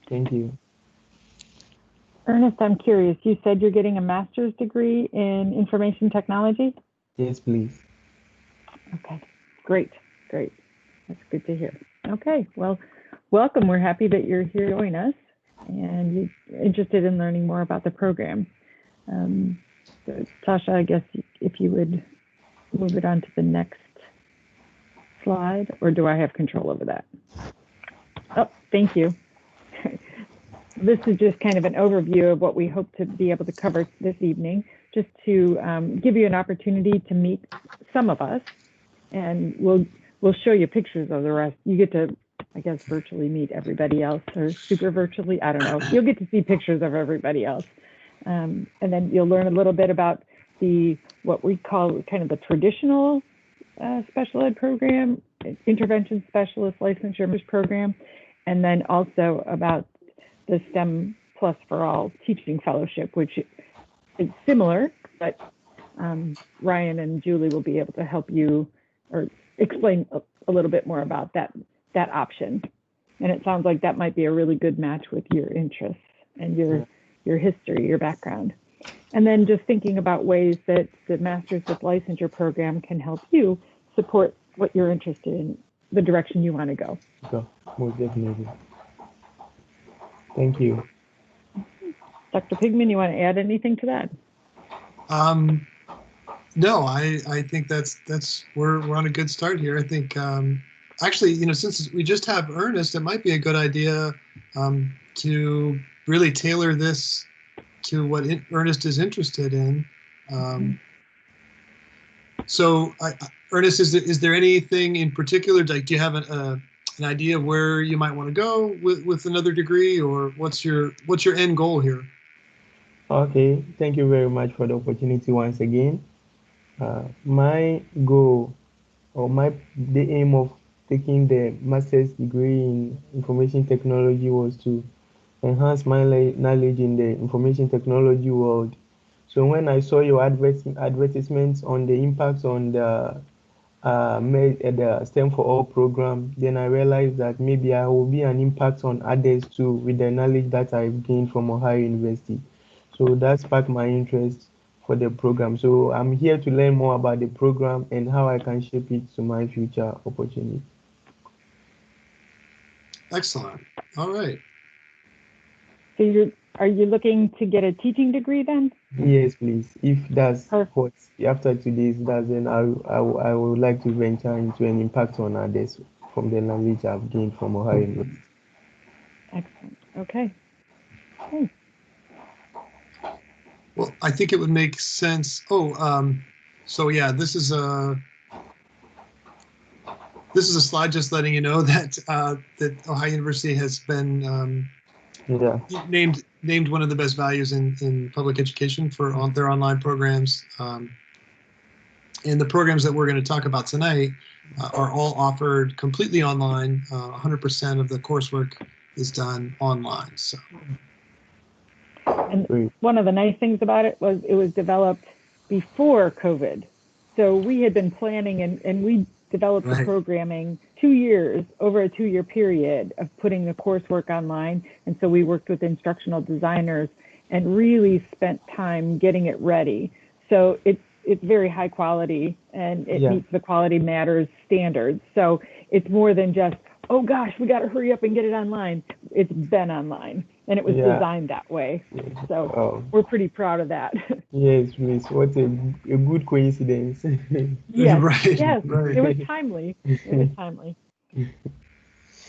Thank you. Ernest, I'm curious. You said you're getting a master's degree in information technology? Yes, please. Okay, great, great. That's good to hear. Okay, well, welcome. We're happy that you're here joining us and you're interested in learning more about the program. So, Tasha, I guess if you would move it on to the next slide, or do I have control over that? Oh, thank you. This is just kind of an overview of what we hope to be able to cover this evening, just to give you an opportunity to meet some of us, and we'll show you pictures of the rest. You get to, I guess, virtually meet everybody else, or super virtually, I don't know. You'll get to see pictures of everybody else. And then you'll learn a little bit about what we call kind of the traditional special ed program, intervention specialist licensure program, and then also about the STEM Plus for All teaching fellowship, which is similar, but Ryan and Julie will be able to help you or explain a little bit more about that option. And it sounds like that might be a really good match with your interests and your history, your background. And then just thinking about ways that the Masters with Licensure program can help you support what you're interested in, the direction you want to go. Sure, most definitely. Thank you. Dr. Pigman, you want to add anything to that? No, I think that's we're on a good start here. I think actually, since we just have Ernest, it might be a good idea to really tailor this to what Ernest is interested in. So, Ernest, is there anything in particular? Like, do you have an idea of where you might want to go with another degree, or what's your end goal here? Okay, thank you very much for the opportunity once again. My goal, or the aim of taking the master's degree in information technology was to enhance my knowledge in the information technology world. So when I saw your advertisements on the impacts on the STEM for All program, then I realized that maybe I will be an impact on others too with the knowledge that I've gained from Ohio University. So that sparked my interest for the program. So I'm here to learn more about the program and how I can shape it to my future opportunity. Excellent. All right. So are you looking to get a teaching degree then? Yes, please. If that's what after today's does, then I would like to venture into an impact on others from the knowledge I've gained from Ohio University. Excellent. Okay. Well, I think it would make sense. So yeah, this is a slide just letting you know that that Ohio University has been named one of the best values in public education for their online programs. And the programs that we're going to talk about tonight are all offered completely online. 100% of the coursework is done online. So. And one of the nice things about it was developed before COVID. So we had been planning and we developed the programming over a 2-year period of putting the coursework online. And so we worked with instructional designers and really spent time getting it ready. So it's very high quality and it meets the Quality Matters standards. So it's more than just, oh gosh, we got to hurry up and get it online. It's been online and it was designed that way. So we're pretty proud of that. Yes, Miss, what a good coincidence. Yes, right. It was timely.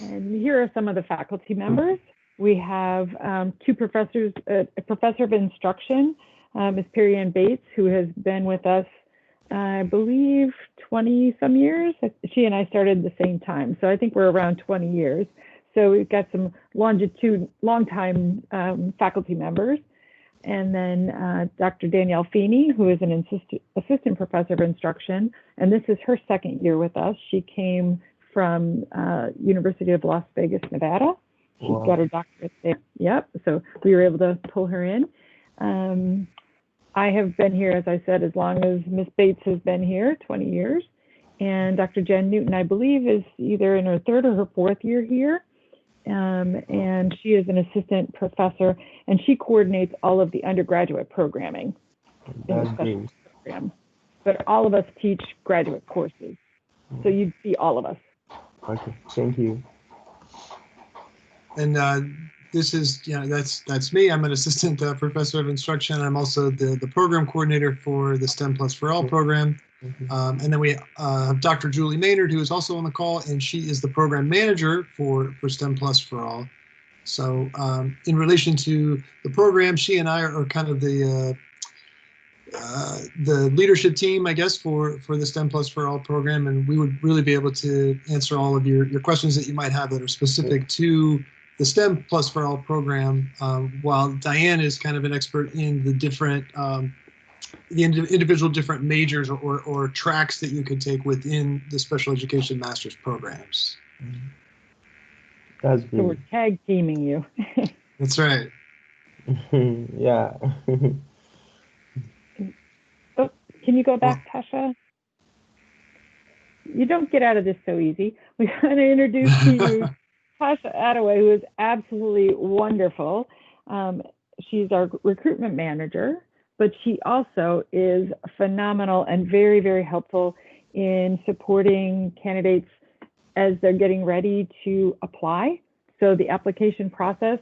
And here are some of the faculty members. We have 2 professors, a professor of instruction, Ms. Perry Ann Bates, who has been with us, I believe, 20 some years. She and I started at the same time, so I think we're around 20 years. So we've got some long-time faculty members. And then Dr. Danielle Feeney, who is an assistant professor of instruction, and this is her 2nd year with us. She came from University of Las Vegas, Nevada. She's got her doctorate there. Yep, so we were able to pull her in. I have been here, as I said, as long as Ms. Bates has been here, 20 years. And Dr. Jen Newton, I believe, is either in her 3rd or her 4th year here. and she is an assistant professor, and she coordinates all of the undergraduate programming in the That's special great. program. But all of us teach graduate courses, so you'd see all of us. Okay, thank you. And this is, that's me. I'm an assistant professor of instruction. I'm also the program coordinator for the STEM Plus for All program. And then we have Dr. Julie Maynard, who is also on the call, and she is the program manager for STEM Plus for All. So in relation to the program, she and I are kind of the leadership team, I guess, for the STEM Plus for All program, and we would really be able to answer all of your questions that you might have that are specific to the STEM Plus for All program, while Diane is kind of an expert in the different individual different majors or tracks that you could take within the special education master's programs. That's So great. we're tag teaming you. That's right. Yeah. Oh, can you go back, Tasha? You don't get out of this so easy. We want to introduce to you Tasha Attaway, who is absolutely wonderful. She's our recruitment manager, but she also is phenomenal and very, very helpful in supporting candidates as they're getting ready to apply. So the application process,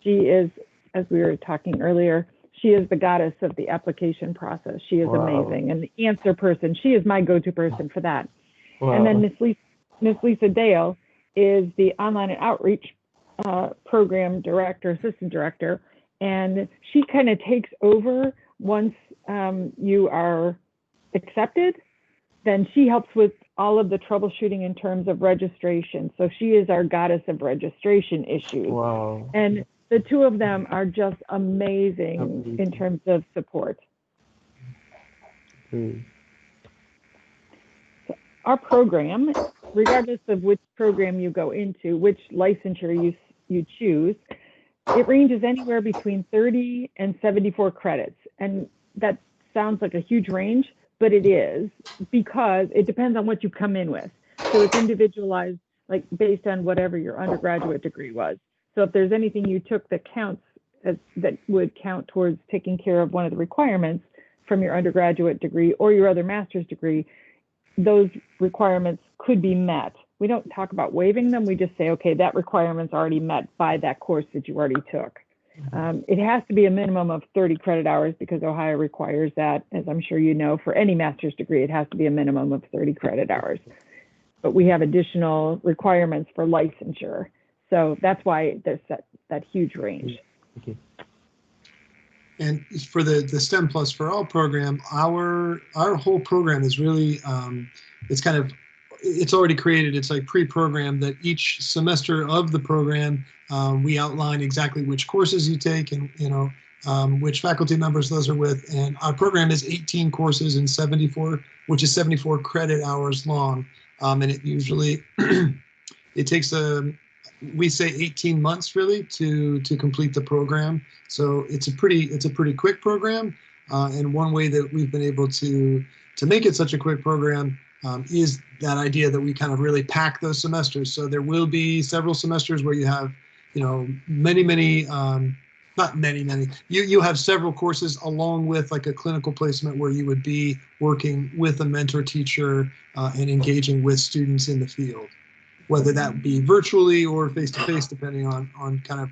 she is, as we were talking earlier, she is the goddess of the application process. She is amazing. And the answer person, she is my go-to person for that. Wow. And then Miss Lisa Dale is the online and outreach program director, assistant director, and she kind of takes over once you are accepted. Then she helps with all of the troubleshooting in terms of registration. So she is our goddess of registration issues. Wow. And the two of them are just amazing in terms of support. Our program, regardless of which program you go into, which licensure you choose, it ranges anywhere between 30 and 74 credits. And that sounds like a huge range, but it is, because it depends on what you come in with. So it's individualized, like based on whatever your undergraduate degree was. So if there's anything you took that counts, that would count towards taking care of one of the requirements from your undergraduate degree or your other master's degree, those requirements could be met. We don't talk about waiving them. We just say, okay, that requirement's already met by that course that you already took. It has to be a minimum of 30 credit hours because Ohio requires that. As I'm sure you know, for any master's degree, it has to be a minimum of 30 credit hours. But we have additional requirements for licensure. So that's why there's that huge range. Okay. And for the STEM Plus for All program, our whole program is really, it's already created. It's like pre-programmed that each semester of the program, we outline exactly which courses you take and, which faculty members those are with. And our program is 18 courses and 74 credit hours long. And it usually, it takes we say 18 months really to complete the program. So it's a pretty quick program. And one way that we've been able to make it such a quick program is that idea that we kind of really pack those semesters. So there will be several semesters where you have, many, not many, you have several courses along with like a clinical placement where you would be working with a mentor teacher and engaging with students in the field, whether that be virtually or face-to-face, depending on kind of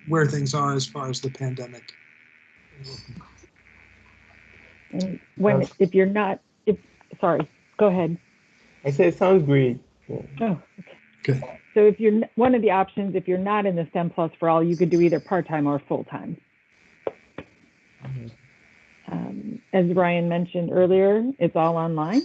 where things are as far as the pandemic. And sorry, go ahead. I said it sounds great. Yeah. Oh, okay. Good. So if you're one of the options, if you're not in the STEM Plus for All, you could do either part-time or full-time. As Ryan mentioned earlier, it's all online.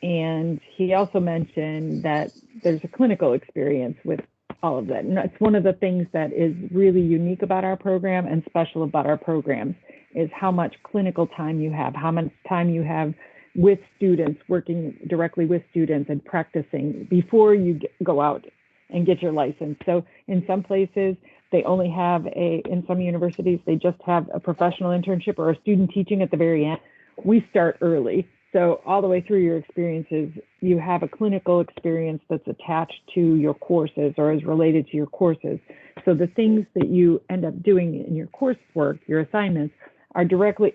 And he also mentioned that there's a clinical experience with all of that. And that's one of the things that is really unique about our program and special about our programs is how much clinical time you have, how much time you have with students, working directly with students and practicing before you go out and get your license. So in some places, they only have in some universities, they just have a professional internship or a student teaching at the very end. We start early. So all the way through your experiences, you have a clinical experience that's attached to your courses or is related to your courses. So the things that you end up doing in your coursework, your assignments, are directly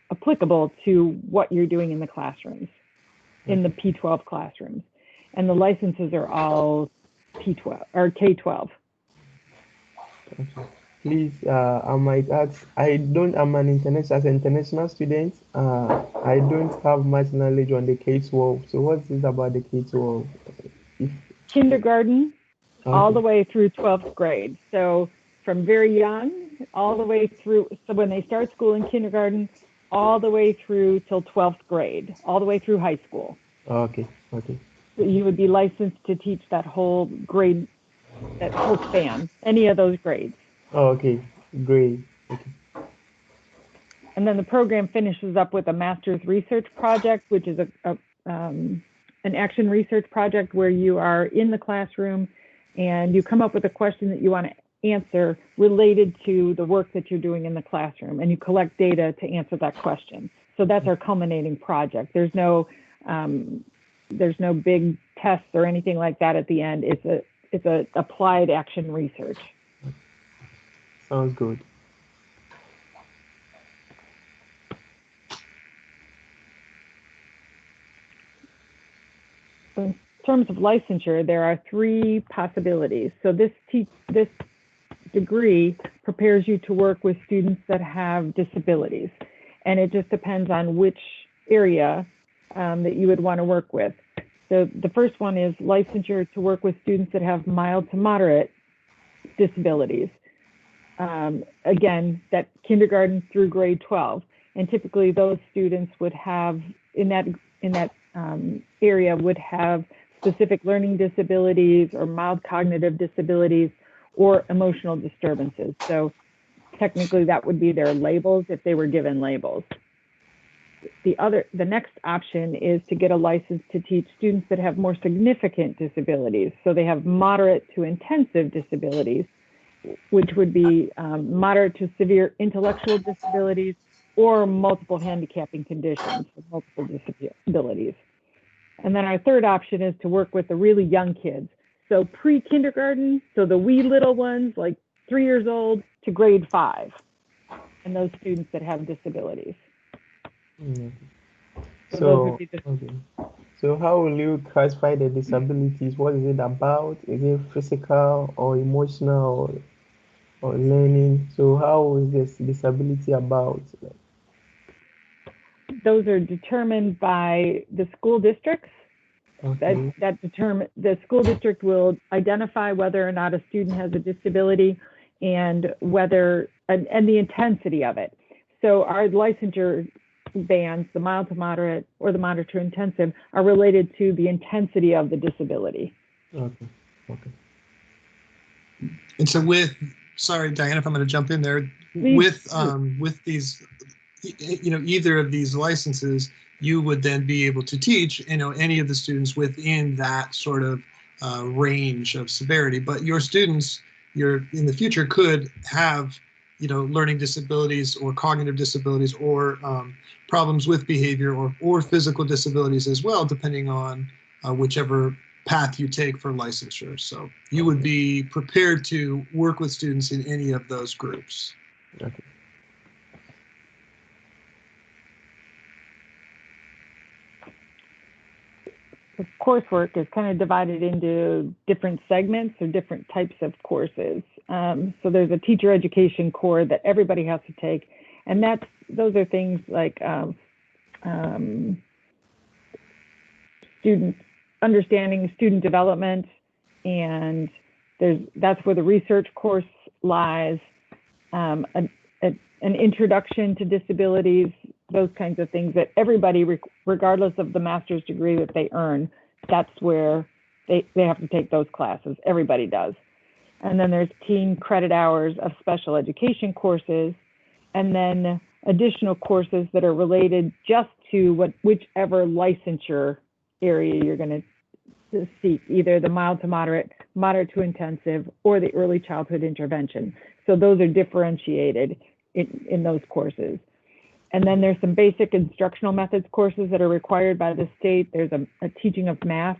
applicable to what you're doing in the classrooms, in the P12 classrooms. And the licenses are all P12 or K12. Okay. Please, I might ask, I'm an international student. I don't have much knowledge on the K12. So what's this about the K12? If, Kindergarten all the okay. way through 12th grade. So from very young all the way through, so when they start school in kindergarten, all the way through till 12th grade, all the way through high school. Okay. Okay. So you would be licensed to teach that whole grade, that whole span, any of those grades. Oh, okay. Great. Okay. And then the program finishes up with a master's research project, which is an action research project where you are in the classroom and you come up with a question that you want to answer related to the work that you're doing in the classroom, and you collect data to answer that question. So that's our culminating project. There's no big tests or anything like that at the end. It's a applied action research. Sounds good. In terms of licensure, there are 3 possibilities. So this degree prepares you to work with students that have disabilities, and it just depends on which area that you would want to work with. So the first one is licensure to work with students that have mild to moderate disabilities. Again, that kindergarten through grade 12, and typically those students would have in that area would have specific learning disabilities or mild cognitive disabilities or emotional disturbances. So technically that would be their labels if they were given labels. The next option is to get a license to teach students that have more significant disabilities. So they have moderate to intensive disabilities, which would be moderate to severe intellectual disabilities or multiple handicapping conditions, multiple disabilities. And then our third option is to work with the really young kids. So pre-kindergarten, so the wee little ones, like 3 years old to grade 5, and those students that have disabilities. Mm. So those So, would be the okay. So how will you classify the disabilities? What is it about? Is it physical or emotional or learning? So how is this disability about? those are determined by the school districts. Okay. The school district will identify whether or not a student has a disability and the intensity of it. So our licensure bands, the mild to moderate or the moderate to intensive, are related to the intensity of the disability. Okay. Okay. And so sorry, Diana, if I'm going to jump in there, Please. with these, either of these licenses, you would then be able to teach, any of the students within that sort of range of severity. But your students, in the future could have, learning disabilities or cognitive disabilities or problems with behavior or physical disabilities as well, depending on whichever path you take for licensure. So you would be prepared to work with students in any of those groups. Okay. The coursework is kind of divided into different segments or different types of courses. So there's a teacher education core that everybody has to take, and those are things like understanding student development, and that's where the research course lies. An introduction to disabilities, those kinds of things that everybody, regardless of the master's degree that they earn, that's where they have to take those classes. Everybody does. And then there's teen credit hours of special education courses, and then additional courses that are related just to whichever licensure area you're going to seek, either the mild to moderate, moderate to intensive, or the early childhood intervention. So those are differentiated in those courses. And then there's some basic instructional methods courses that are required by the state. There's a teaching of math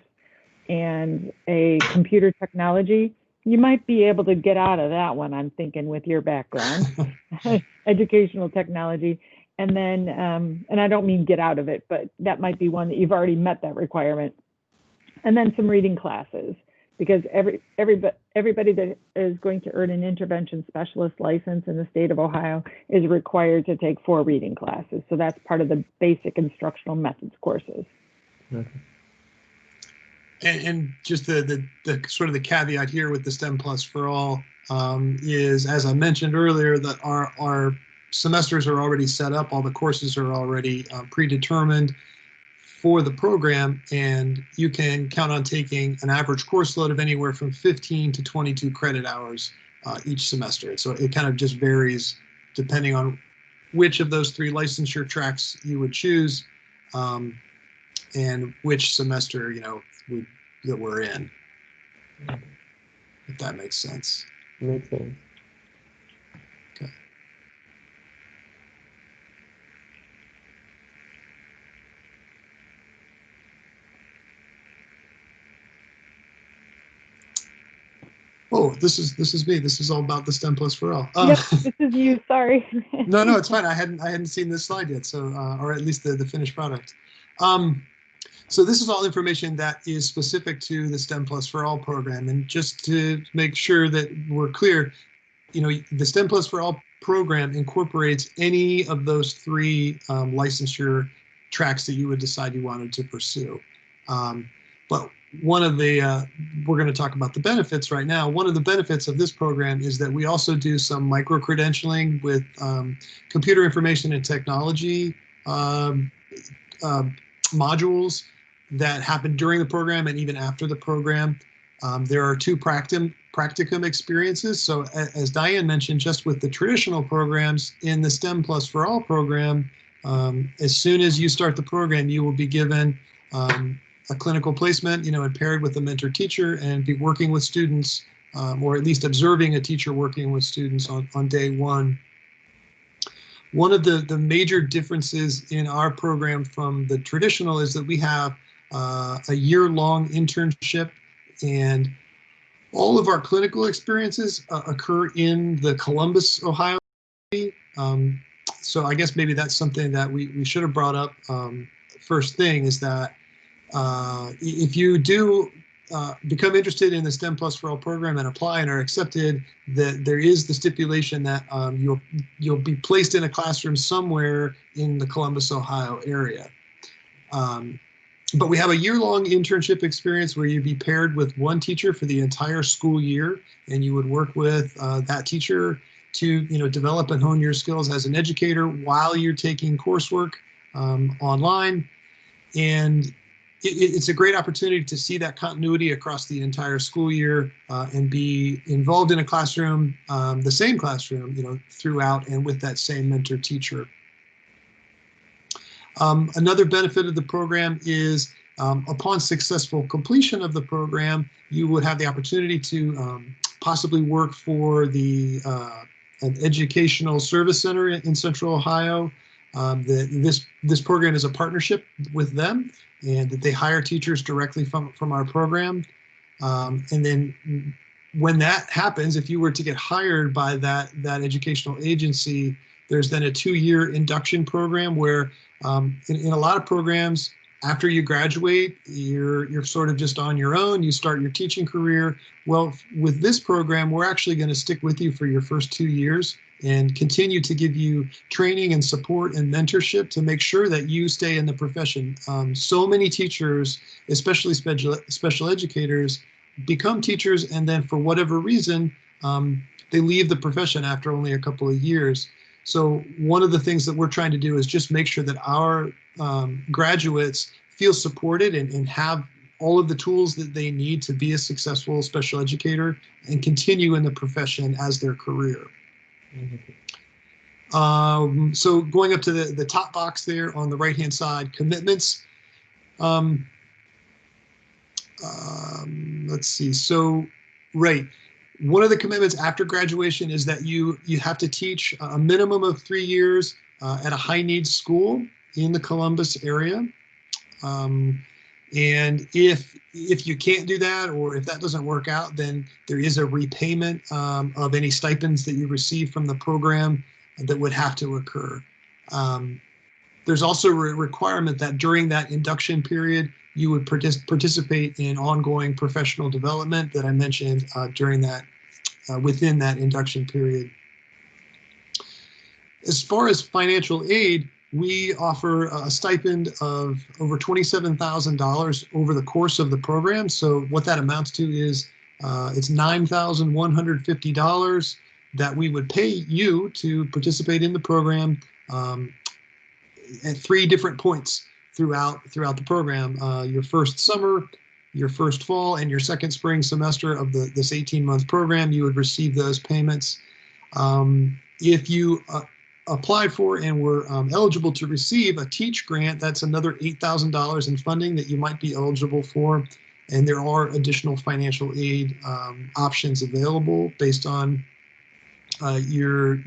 and a computer technology. You might be able to get out of that one, I'm thinking, with your background, educational technology. And then, and I don't mean get out of it, but that might be one that you've already met that requirement. And then some reading classes, because everybody that is going to earn an intervention specialist license in the state of Ohio is required to take 4 reading classes. So that's part of the basic instructional methods courses. Okay. And just the sort of the caveat here with the STEM Plus for All is, as I mentioned earlier, that our semesters are already set up. All the courses are already predetermined for the program, and you can count on taking an average course load of anywhere from 15 to 22 credit hours each semester. So it kind of just varies depending on which of those 3 licensure tracks you would choose, and which semester, that we're in, if that makes sense. Makes sense. Okay. Oh, this is me. This is all about the STEM Plus for All. Yep, this is you. Sorry. No, it's fine. I hadn't seen this slide yet, so or at least the finished product. So this is all information that is specific to the STEM Plus for All program, and just to make sure that we're clear, the STEM Plus for All program incorporates any of those 3 licensure tracks that you would decide you wanted to pursue. But one of the, we're going to talk about the benefits right now. One of the benefits of this program is that we also do some micro-credentialing with computer information and technology modules that happen during the program and even after the program. There are 2 practicum experiences. So as Diane mentioned, just with the traditional programs in the STEM Plus for All program, as soon as you start the program, you will be given a clinical placement, and paired with a mentor teacher, and be working with students, or at least observing a teacher working with students on day 1. One of the major differences in our program from the traditional is that we have a year-long internship, and all of our clinical experiences occur in the Columbus, Ohio. So I guess maybe that's something that we should have brought up first thing, is that if you do become interested in the STEM Plus for All program and apply and are accepted, that there is the stipulation that you'll be placed in a classroom somewhere in the Columbus, Ohio area. But we have a year-long internship experience where you'd be paired with 1 teacher for the entire school year, and you would work with that teacher to develop and hone your skills as an educator while you're taking coursework online. And it's a great opportunity to see that continuity across the entire school year, and be involved in a classroom, the same classroom, throughout, and with that same mentor teacher. Another benefit of the program is upon successful completion of the program, you would have the opportunity to possibly work for an educational service center in Central Ohio. This program is a partnership with them, and that they hire teachers directly from our program. And then when that happens, if you were to get hired by that educational agency, there's then a 2-year induction program where in a lot of programs, after you graduate, you're sort of just on your own. You start your teaching career. Well, with this program, we're actually going to stick with you for your first 2 years and continue to give you training and support and mentorship to make sure that you stay in the profession. So many teachers, especially special educators, become teachers, and then for whatever reason, they leave the profession after only a couple of years. So one of the things that we're trying to do is just make sure that our graduates feel supported and have all of the tools that they need to be a successful special educator and continue in the profession as their career. So going up to the top box there on the right-hand side, commitments. Let's see. So, right. One of the commitments after graduation is that you have to teach a minimum of 3 years at a high needs school in the Columbus area. And if you can't do that, or if that doesn't work out, then there is a repayment of any stipends that you receive from the program that would have to occur. There's also a requirement that during that induction period, you would participate in ongoing professional development that I mentioned during that, within that induction period. As far as financial aid, we offer a stipend of over $27,000 over the course of the program. So what that amounts to is it's $9,150 that we would pay you to participate in the program at 3 different points throughout the program. Your first summer, your first fall, and your second spring semester of this 18-month program, you would receive those payments. If you applied for and were eligible to receive a TEACH grant, that's another $8,000 in funding that you might be eligible for. And there are additional financial aid options available based on your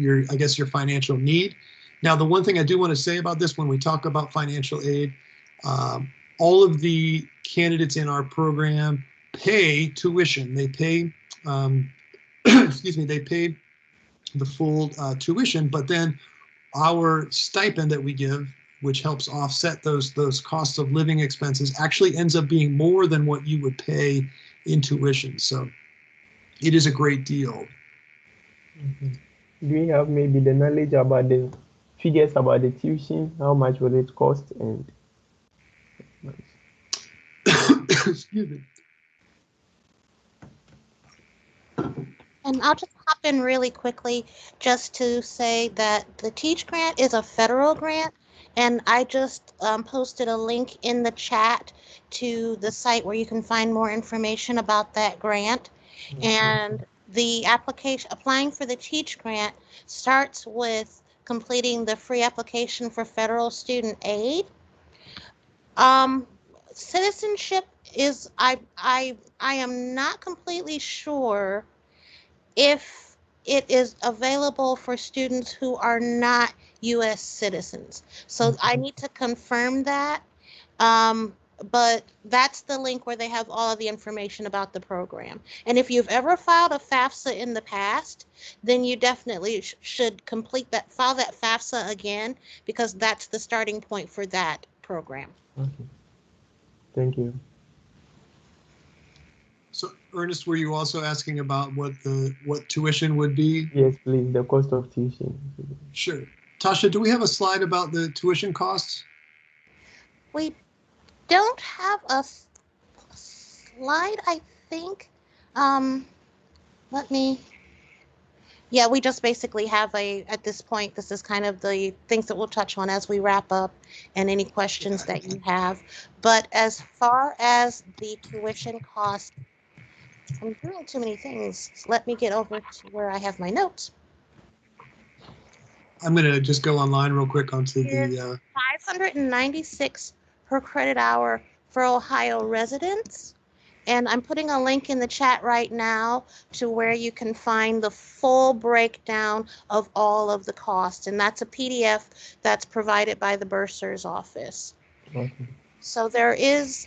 financial need. Now, the one thing I do want to say about this when we talk about financial aid, all of the candidates in our program pay tuition. They pay, they pay the full tuition, but then our stipend that we give, which helps offset those costs of living expenses, actually ends up being more than what you would pay in tuition. So it is a great deal. Do you have maybe the knowledge about the figures about the tuition? How much will it cost? And excuse me. And I'll just hop in really quickly just to say that the TEACH grant is a federal grant, and I just posted a link in the chat to the site where you can find more information about that grant. And the applying for the TEACH grant starts with completing the free application for federal student aid. Citizenship is, I am not completely sure if it is available for students who are not U.S. citizens. So I need to confirm that. But that's the link where they have all of the information about the program. And if you've ever filed a FAFSA in the past, then you definitely should file that FAFSA again, because that's the starting point for that program. okay. Thank you. So Ernest, were you also asking about what tuition would be? Yes, please, the cost of tuition. Sure. Tasha, do we have a slide about the tuition costs? We don't have a slide, I think. We just basically have at this point, this is kind of the things that we'll touch on as we wrap up and any questions that you have. But as far as the tuition cost, I'm doing too many things. So let me get over to where I have my notes. I'm going to just go online real quick onto the... $596 per credit hour for Ohio residents. And I'm putting a link in the chat right now to where you can find the full breakdown of all of the costs. And that's a PDF that's provided by the bursar's office. Okay. So there is,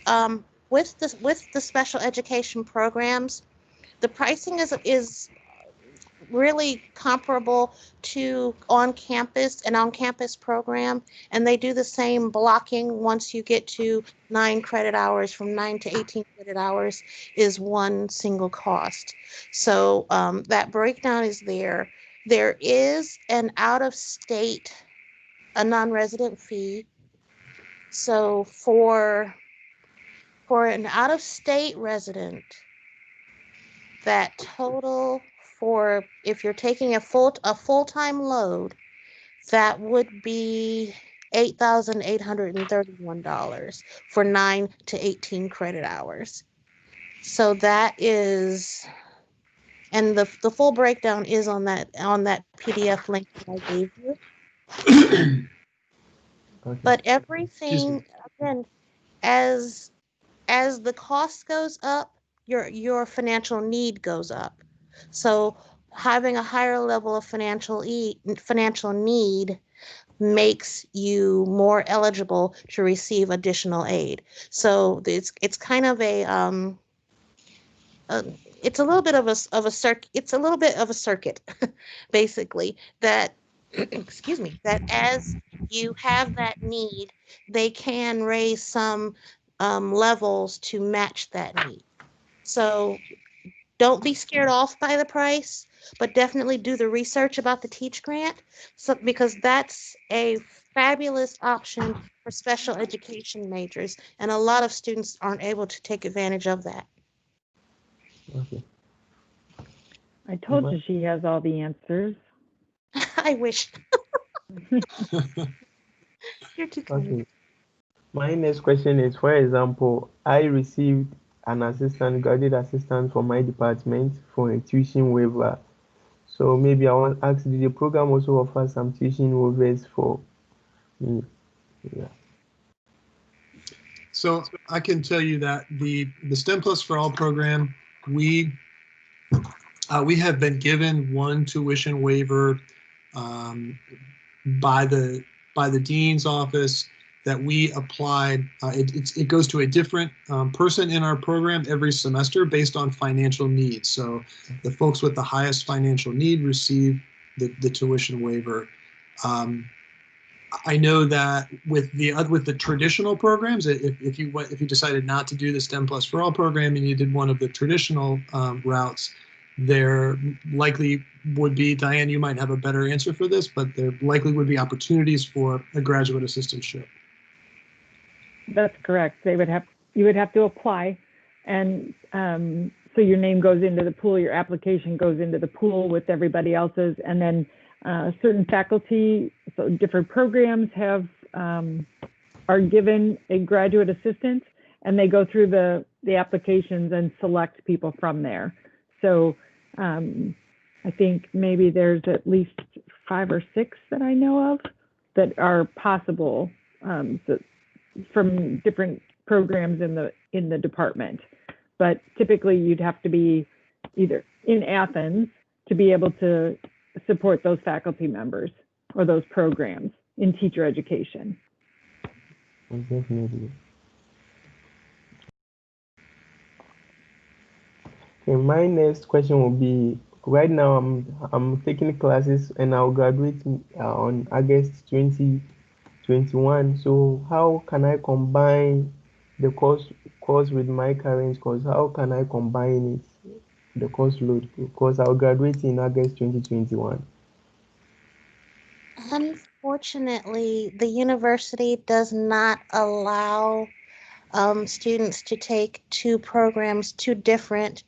with the special education programs, the pricing is really comparable to an on-campus program, and they do the same blocking. Once you get to 9 credit hours, from 9 to 18 credit hours is one single cost. So that breakdown is there. There is an out-of-state, a non-resident fee. So for an out-of-state resident, that total for, if you're taking a full-time load, that would be $8,831 for 9 to 18 credit hours. So that is, and the full breakdown is on that PDF link that I gave you. Okay. But everything, again, as the cost goes up, your financial need goes up. So having a higher level of financial need makes you more eligible to receive additional aid. So it's kind of a it's a little bit of a circuit. It's a little bit of a circuit, basically. That excuse me. That as you have that need, they can raise some levels to match that need. So don't be scared off by the price, but definitely do the research about the Teach Grant, so because that's a fabulous option for special education majors, and a lot of students aren't able to take advantage of that. Okay. I told you she has all the answers. I wish. You're too kind. Okay. My next question is, for example, I received an graduate assistant from my department for a tuition waiver. So maybe I want to ask, did the program also offer some tuition waivers for me? Yeah. So I can tell you that the STEM Plus for All program, we have been given one tuition waiver by the dean's office that we applied. It goes to a different person in our program every semester based on financial needs. So the folks with the highest financial need receive the tuition waiver. I know that with the traditional programs, if you decided not to do the STEM Plus for All program and you did one of the traditional routes, there likely would be, Diane, you might have a better answer for this, but there likely would be opportunities for a graduate assistantship. That's correct. You would have to apply, and so your name goes into the pool, your application goes into the pool with everybody else's, and then certain faculty, so different programs are given a graduate assistant, and they go through the applications and select people from there. So I think maybe there's at least 5 or 6 that I know of that are possible from different programs in the department. But typically you'd have to be either in Athens to be able to support those faculty members or those programs in teacher education. Definitely. Okay, my next question will be, right now I'm taking classes and I'll graduate on August 2021. So how can I combine the course with my current course? How can I combine it, the course load? Because I'll graduate in August 2021. Unfortunately, the university does not allow students to take two different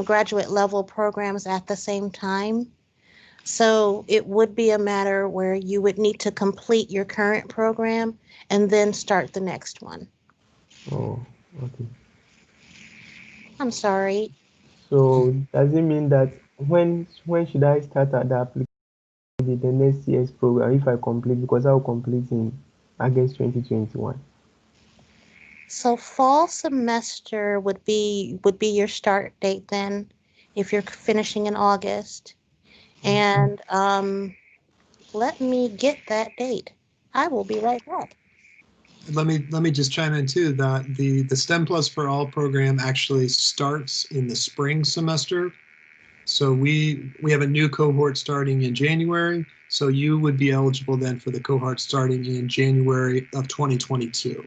graduate level programs at the same time. So it would be a matter where you would need to complete your current program and then start the next one. Oh, okay. I'm sorry. So does it mean that when should I start at the application, the next year's program, if I complete, because I'll complete in August 2021? So fall semester would be your start date then, if you're finishing in August. And let me get that date. I will be right back. Let me just chime in too that the STEM Plus for All program actually starts in the spring semester. So we have a new cohort starting in January. So you would be eligible then for the cohort starting in January of 2022.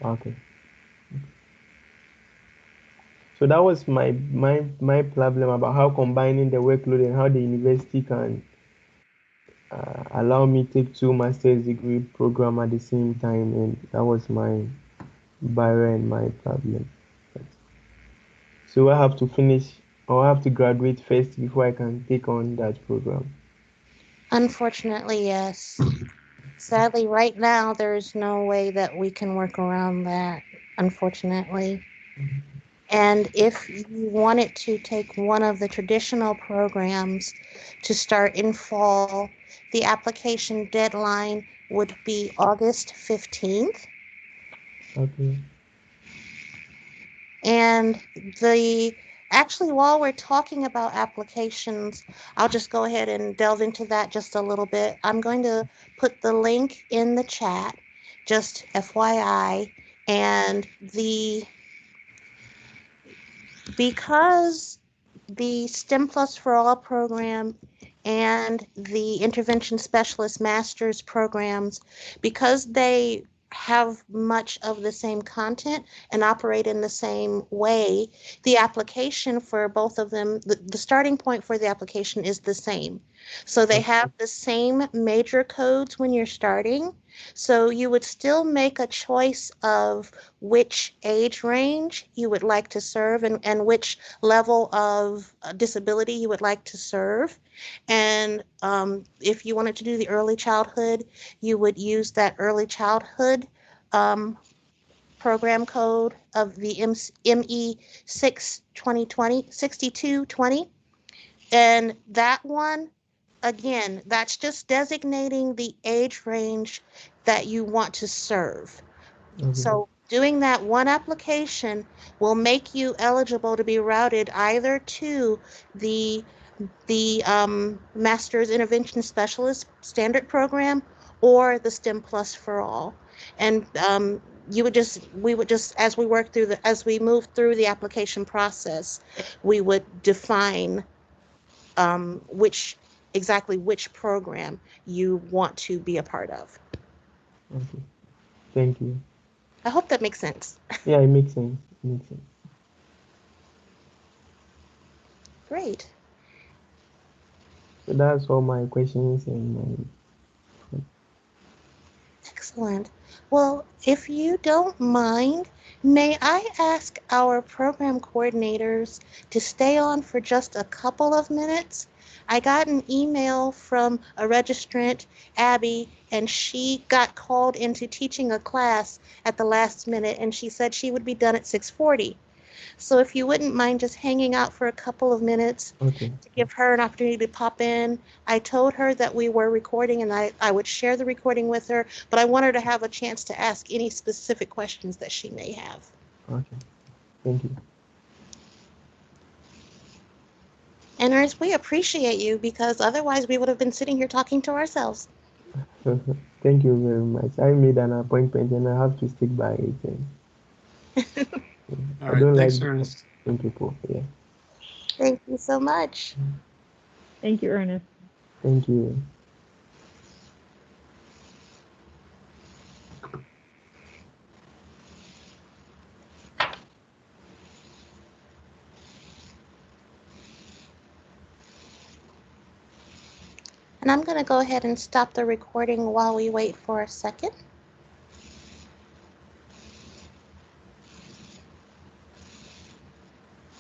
Okay. So that was my problem about how combining the workload and how the university can allow me take 2 master's degree program at the same time, and that was my barrier and my problem. So I have to finish, or I have to graduate first before I can take on that program. Unfortunately, yes. Sadly, right now, there's no way that we can work around that, unfortunately. And if you wanted to take one of the traditional programs to start in fall, the application deadline would be August 15th. Okay. And the Actually, while we're talking about applications, I'll just go ahead and delve into that just a little bit. I'm going to put the link in the chat, just FYI, and because the STEM Plus for All program and the Intervention Specialist Master's programs, because they have much of the same content and operate in the same way, the application for both of them, the starting point for the application is the same. So they have the same major codes when you're starting. So you would still make a choice of which age range you would like to serve and which level of disability you would like to serve. And if you wanted to do the early childhood, you would use that early childhood program code of the ME6 2020 6220. And that one, again, that's just designating the age range that you want to serve. So doing that one application will make you eligible to be routed either to the Master's Intervention Specialist Standard Program or the STEM Plus for All. And we would just, as we move through the application process, we would define exactly which program you want to be a part of. Okay. Thank you. I hope that makes sense. Yeah, it makes sense. It makes sense. Great. So that's all my questions and my. Excellent. Well, if you don't mind, may I ask our program coordinators to stay on for just a couple of minutes? I got an email from a registrant, Abby, and she got called into teaching a class at the last minute, and she said she would be done at 6:40. So if you wouldn't mind just hanging out for a couple of minutes Okay. to give her an opportunity to pop in. I told her that we were recording and I would share the recording with her, but I want her to have a chance to ask any specific questions that she may have. Okay. Thank you. And Ernest, we appreciate you because otherwise we would have been sitting here talking to ourselves. Thank you very much. I made an appointment and I have to stick by it. All I right, don't thanks, like Ernest. people. Yeah. Thank you so much. Thank you, Ernest. Thank you. And I'm going to go ahead and stop the recording while we wait for a second.